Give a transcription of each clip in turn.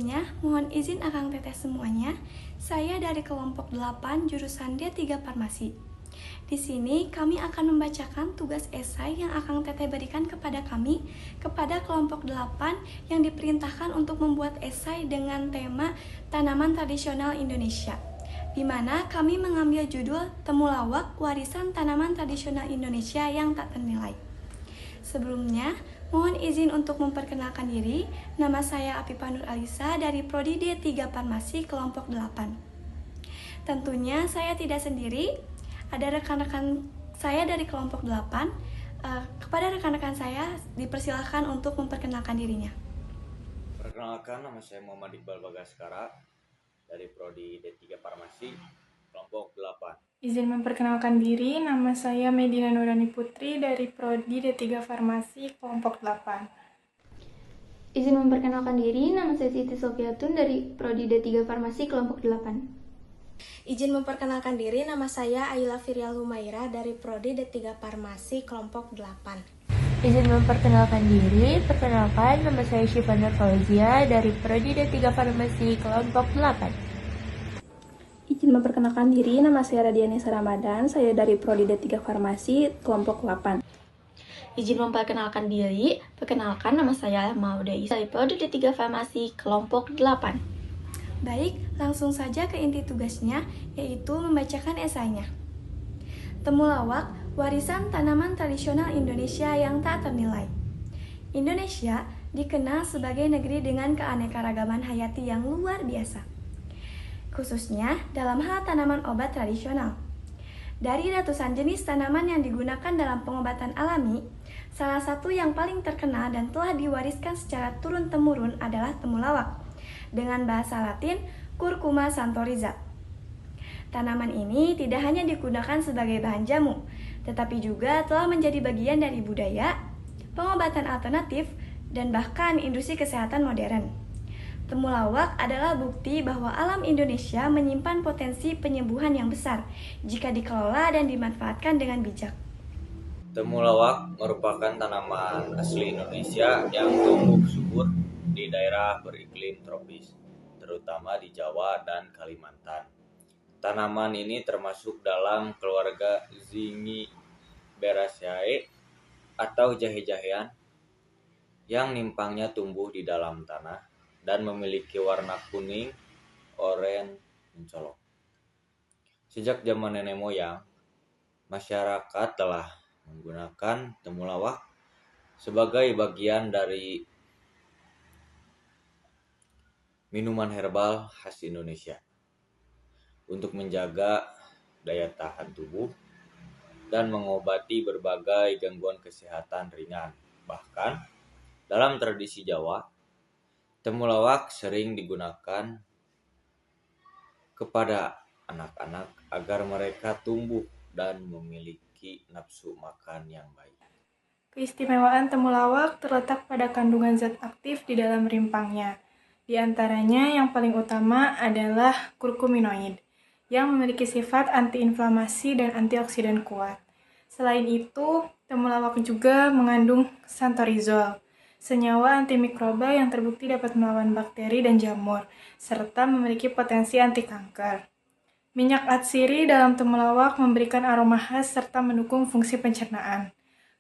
Sebelumnya, mohon izin akang teteh semuanya, saya dari kelompok 8 jurusan D3 Farmasi. Di sini kami akan membacakan tugas esai yang akang teteh berikan kepada kami, kepada kelompok 8 yang diperintahkan untuk membuat esai dengan tema tanaman tradisional Indonesia, di mana kami mengambil judul Temulawak Warisan Tanaman Tradisional Indonesia yang Tak Ternilai. Sebelumnya, mohon izin untuk memperkenalkan diri. Nama saya Afifa Nur Alisa dari Prodi D3 Farmasi kelompok 8. Tentunya saya tidak sendiri, ada rekan-rekan saya dari kelompok 8. Kepada rekan-rekan saya dipersilahkan untuk memperkenalkan dirinya. Perkenalkan, nama saya Muhammad Iqbal Bagaskara dari Prodi D3 Farmasi kelompok 8. Izin memperkenalkan diri, nama saya Medina Nurani Putri dari Prodi D3 Farmasi kelompok 8. Izin memperkenalkan diri, nama saya Siti Sofiatun dari Prodi D3 Farmasi kelompok 8. Izin memperkenalkan diri, nama saya Ayla Firial Humaira dari Prodi D3 Farmasi kelompok 8. Izin memperkenalkan diri, perkenalkan nama saya Syifa Nur Fauzia dari Prodi D3 Farmasi kelompok 8. Izin memperkenalkan diri, nama saya Radianisa Ramadan, saya dari Prodi D3 Farmasi, kelompok 8. Izin memperkenalkan diri, perkenalkan nama saya Maudai dari Prodi D3 Farmasi, kelompok 8. Baik, langsung saja ke inti tugasnya, yaitu membacakan esainya. Temulawak, warisan tanaman tradisional Indonesia yang tak ternilai. Indonesia dikenal sebagai negeri dengan keanekaragaman hayati yang luar biasa, khususnya dalam hal tanaman obat tradisional. Dari ratusan jenis tanaman yang digunakan dalam pengobatan alami, salah satu yang paling terkenal dan telah diwariskan secara turun-temurun adalah temulawak, dengan bahasa Latin Curcuma santoriza. Tanaman ini tidak hanya digunakan sebagai bahan jamu, tetapi juga telah menjadi bagian dari budaya, pengobatan alternatif, dan bahkan industri kesehatan modern. Temulawak adalah bukti bahwa alam Indonesia menyimpan potensi penyembuhan yang besar jika dikelola dan dimanfaatkan dengan bijak. Temulawak merupakan tanaman asli Indonesia yang tumbuh subur di daerah beriklim tropis, terutama di Jawa dan Kalimantan. Tanaman ini termasuk dalam keluarga Zingiberaceae atau jahe-jahean yang nimpangnya tumbuh di dalam tanah dan memiliki warna kuning, oranye, mencolok. Sejak zaman nenek moyang, masyarakat telah menggunakan temulawak sebagai bagian dari minuman herbal khas Indonesia untuk menjaga daya tahan tubuh dan mengobati berbagai gangguan kesehatan ringan. Bahkan dalam tradisi Jawa, temulawak sering digunakan kepada anak-anak agar mereka tumbuh dan memiliki nafsu makan yang baik. Keistimewaan temulawak terletak pada kandungan zat aktif di dalam rimpangnya. Di antaranya yang paling utama adalah kurkuminoid, yang memiliki sifat antiinflamasi dan antioksidan kuat. Selain itu, temulawak juga mengandung santorizol, senyawa antimikroba yang terbukti dapat melawan bakteri dan jamur, serta memiliki potensi anti kanker. Minyak atsiri dalam temulawak memberikan aroma khas serta mendukung fungsi pencernaan.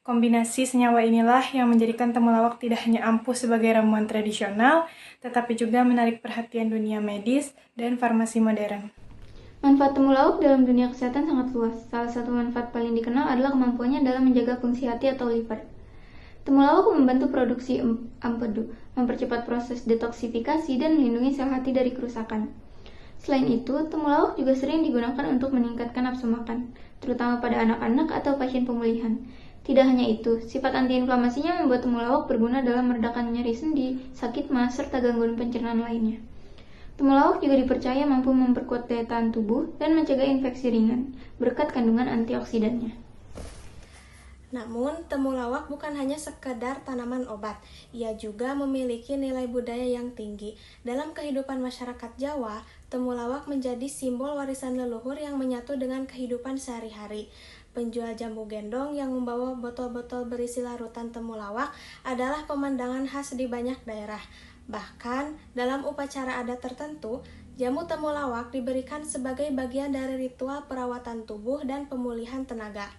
Kombinasi senyawa inilah yang menjadikan temulawak tidak hanya ampuh sebagai ramuan tradisional, tetapi juga menarik perhatian dunia medis dan farmasi modern. Manfaat temulawak dalam dunia kesehatan sangat luas. Salah satu manfaat paling dikenal adalah kemampuannya dalam menjaga fungsi hati atau liver. Temulawak membantu produksi empedu, mempercepat proses detoksifikasi dan melindungi sel hati dari kerusakan. Selain itu, temulawak juga sering digunakan untuk meningkatkan nafsu makan, terutama pada anak-anak atau pasien pemulihan. Tidak hanya itu, sifat antiinflamasinya membuat temulawak berguna dalam meredakan nyeri sendi, sakit mah, serta gangguan pencernaan lainnya. Temulawak juga dipercaya mampu memperkuat daya tahan tubuh dan mencegah infeksi ringan, berkat kandungan antioksidannya. Namun, temulawak bukan hanya sekedar tanaman obat, ia juga memiliki nilai budaya yang tinggi. Dalam kehidupan masyarakat Jawa, temulawak menjadi simbol warisan leluhur yang menyatu dengan kehidupan sehari-hari. Penjual jamu gendong yang membawa botol-botol berisi larutan temulawak adalah pemandangan khas di banyak daerah. Bahkan, dalam upacara adat tertentu, jamu temulawak diberikan sebagai bagian dari ritual perawatan tubuh dan pemulihan tenaga.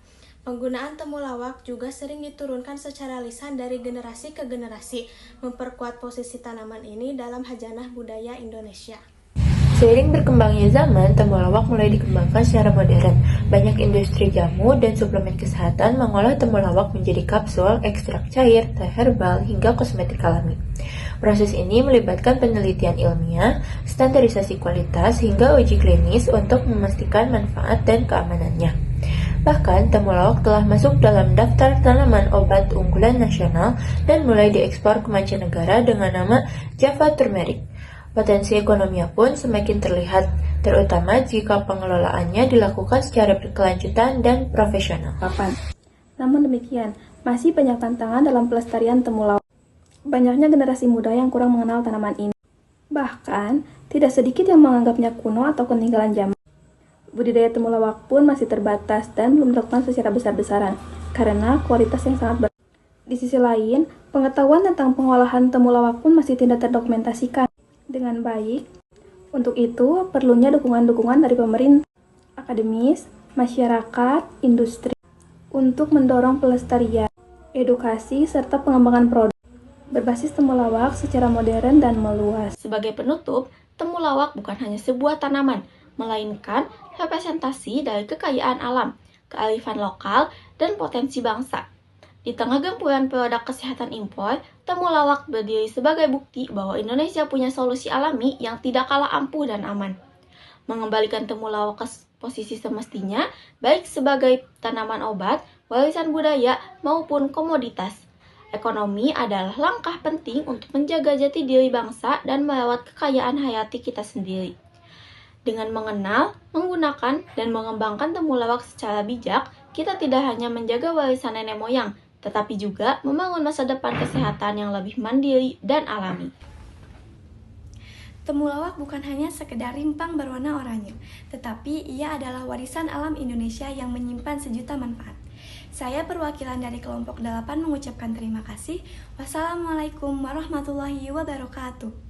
Penggunaan temulawak juga sering diturunkan secara lisan dari generasi ke generasi, memperkuat posisi tanaman ini dalam hajanah budaya Indonesia. Seiring berkembangnya zaman, temulawak mulai dikembangkan secara modern. Banyak industri jamu dan suplemen kesehatan mengolah temulawak menjadi kapsul, ekstrak cair, teh herbal, hingga kosmetik alami. Proses ini melibatkan penelitian ilmiah, standarisasi kualitas, hingga uji klinis untuk memastikan manfaat dan keamanannya. Bahkan, temulawak telah masuk dalam daftar tanaman obat unggulan nasional dan mulai diekspor ke mancanegara dengan nama Java Turmeric. Potensi ekonominya pun semakin terlihat, terutama jika pengelolaannya dilakukan secara berkelanjutan dan profesional. Namun demikian, masih banyak tantangan dalam pelestarian temulawak. Banyaknya generasi muda yang kurang mengenal tanaman ini. Bahkan, tidak sedikit yang menganggapnya kuno atau ketinggalan zaman. Budidaya temulawak pun masih terbatas dan belum dilakukan secara besar-besaran karena kualitas yang sangat berbeda. Di sisi lain, pengetahuan tentang pengolahan temulawak pun masih tidak terdokumentasikan dengan baik. Untuk itu, perlunya dukungan-dukungan dari pemerintah, akademis, masyarakat, industri untuk mendorong pelestarian, edukasi, serta pengembangan produk berbasis temulawak secara modern dan meluas. Sebagai penutup, temulawak bukan hanya sebuah tanaman, melainkan representasi dari kekayaan alam, kearifan lokal, dan potensi bangsa. Di tengah gempuran produk kesehatan impor, temulawak berdiri sebagai bukti bahwa Indonesia punya solusi alami yang tidak kalah ampuh dan aman. Mengembalikan temulawak ke posisi semestinya, baik sebagai tanaman obat, warisan budaya, maupun komoditas. Ekonomi adalah langkah penting untuk menjaga jati diri bangsa dan merawat kekayaan hayati kita sendiri. Dengan mengenal, menggunakan, dan mengembangkan temulawak secara bijak, kita tidak hanya menjaga warisan nenek moyang, tetapi juga membangun masa depan kesehatan yang lebih mandiri dan alami. Temulawak bukan hanya sekedar rimpang berwarna oranye, tetapi ia adalah warisan alam Indonesia yang menyimpan sejuta manfaat. Saya perwakilan dari kelompok 8 mengucapkan terima kasih. Wassalamualaikum warahmatullahi wabarakatuh.